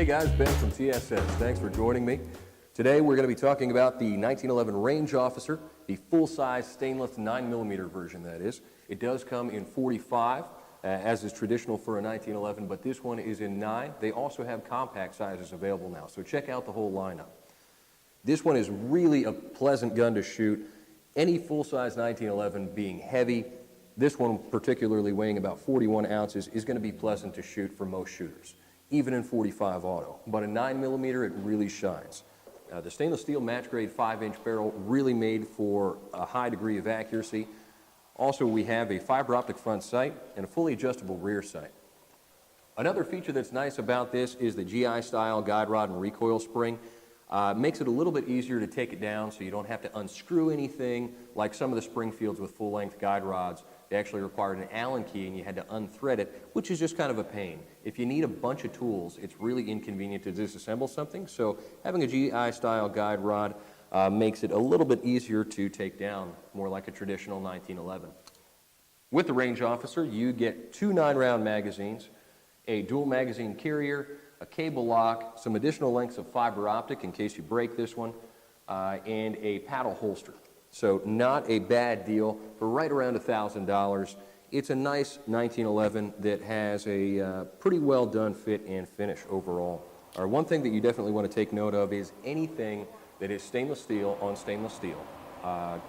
Hey guys, Ben from TSS. Thanks for joining me. Today we're going to be talking about the 1911 Range Officer, the full-size stainless 9mm version that is. It does come in 45, as is traditional for a 1911, but this one is in 9. They also have compact sizes available now, so check out the whole lineup. This one is really a pleasant gun to shoot. Any full-size 1911 being heavy, this one particularly weighing about 41 ounces, is going to be pleasant to shoot for most shooters, even in 45 auto. But a 9mm, it really shines. The stainless steel match grade 5-inch barrel really made for a high degree of accuracy. Also, we have a fiber optic front sight and a fully adjustable rear sight. Another feature that's nice about this is the GI style guide rod and recoil spring. Makes it a little bit easier to take it down so you don't have to unscrew anything like some of the Springfields with full-length guide rods. They actually required an Allen key and you had to unthread it, which is just kind of a pain. If you need a bunch of tools, it's really inconvenient to disassemble something, so having a GI style guide rod makes it a little bit easier to take down, more like a traditional 1911. With the Range Officer, you get 2 9-round magazines, a dual magazine carrier, a cable lock, some additional lengths of fiber optic in case you break this one, and a paddle holster. So not a bad deal for right around $1,000. It's a nice 1911 that has a pretty well done fit and finish overall. One thing that you definitely want to take note of is anything that is stainless steel on stainless steel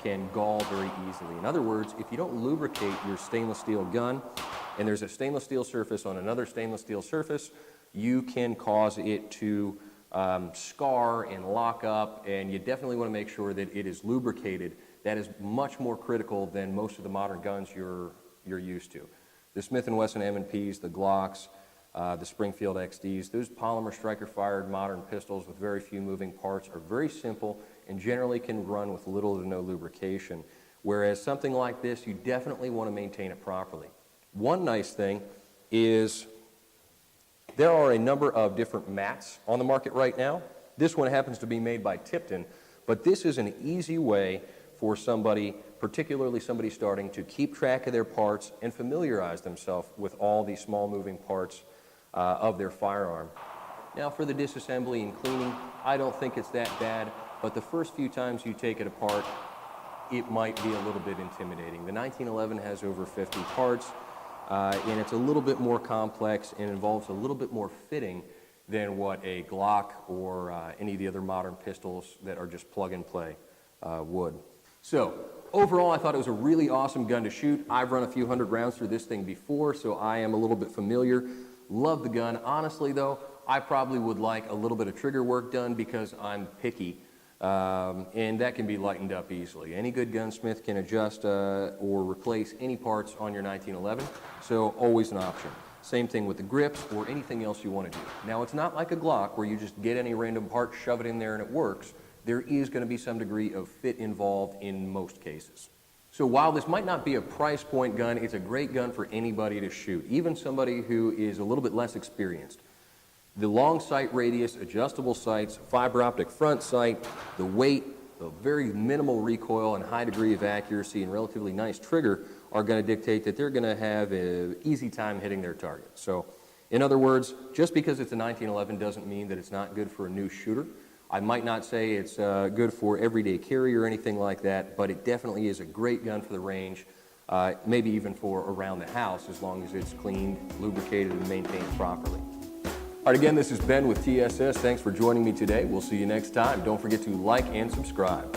can gall very easily. In other words, if you don't lubricate your stainless steel gun and there's a stainless steel surface on another stainless steel surface, you can cause it to scar and lock up, and you definitely want to make sure that it is lubricated. That is much more critical than most of the modern guns you're used to. The Smith & Wesson M&Ps, the Glocks, the Springfield XDs, those polymer striker-fired modern pistols with very few moving parts are very simple and generally can run with little to no lubrication, whereas something like this, you definitely want to maintain it properly. One nice thing is there are a number of different mats on the market right now. This one happens to be made by Tipton, but this is an easy way for somebody, particularly somebody starting, to keep track of their parts and familiarize themselves with all the small moving parts of their firearm. Now for the disassembly and cleaning, I don't think it's that bad, but the first few times you take it apart, it might be a little bit intimidating. The 1911 has over 50 parts. And it's a little bit more complex and involves a little bit more fitting than what a Glock or any of the other modern pistols that are just plug and play would. So overall, I thought it was a really awesome gun to shoot. I've run a few hundred rounds through this thing before, so I am a little bit familiar. Love the gun. Honestly though, I probably would like a little bit of trigger work done because I'm picky. And that can be lightened up easily. Any good gunsmith can adjust or replace any parts on your 1911, so always an option. Same thing with the grips or anything else you want to do. Now, it's not like a Glock where you just get any random part, shove it in there, and it works. There is going to be some degree of fit involved in most cases. So while this might not be a price point gun, it's a great gun for anybody to shoot, even somebody who is a little bit less experienced. The long sight radius, adjustable sights, fiber optic front sight, the weight, the very minimal recoil and high degree of accuracy and relatively nice trigger are going to dictate that they're going to have an easy time hitting their target. So, in other words, just because it's a 1911 doesn't mean that it's not good for a new shooter. I might not say it's good for everyday carry or anything like that, but it definitely is a great gun for the range, maybe even for around the house as long as it's cleaned, lubricated, and maintained properly. All right, again, this is Ben with TSS. Thanks for joining me today. We'll see you next time. Don't forget to like and subscribe.